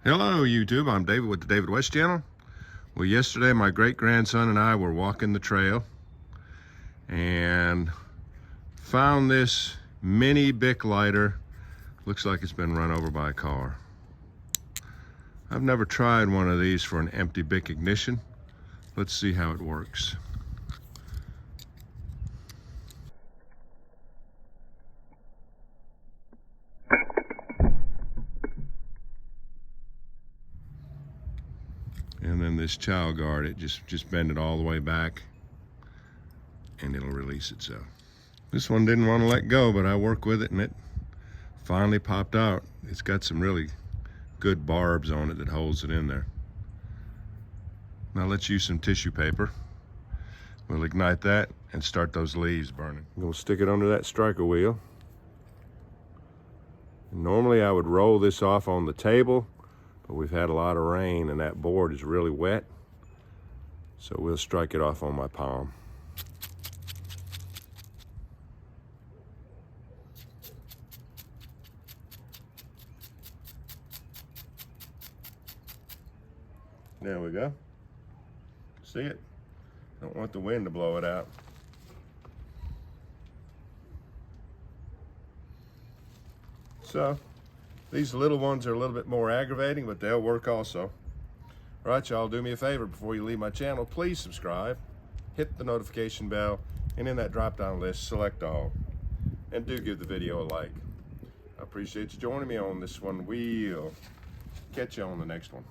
Hello YouTube, I'm David with the David West channel. Well, yesterday my great-grandson and I were walking the trail and found this mini BIC lighter. Looks like it's been run over by a car. I've never tried one of these for an empty BIC ignition. Let's see how it works. And then this child guard, it just bend it all the way back and it'll release itself. This one didn't want to let go, but I worked with it and it finally popped out. It's got some really good barbs on it that holds it in there. Now let's use some tissue paper. We'll ignite that and start those leaves burning. I'm going to stick it under that striker wheel. Normally I would roll this off on the table, but we've had a lot of rain and that board is really wet, so we'll strike it off on my palm. There we go. See it? Don't want the wind to blow it out. So these little ones are a little bit more aggravating, but they'll work also. All right, y'all, do me a favor before you leave my channel. Please subscribe, hit the notification bell, and in that drop-down list, select all. And do give the video a like. I appreciate you joining me on this one. We'll catch you on the next one.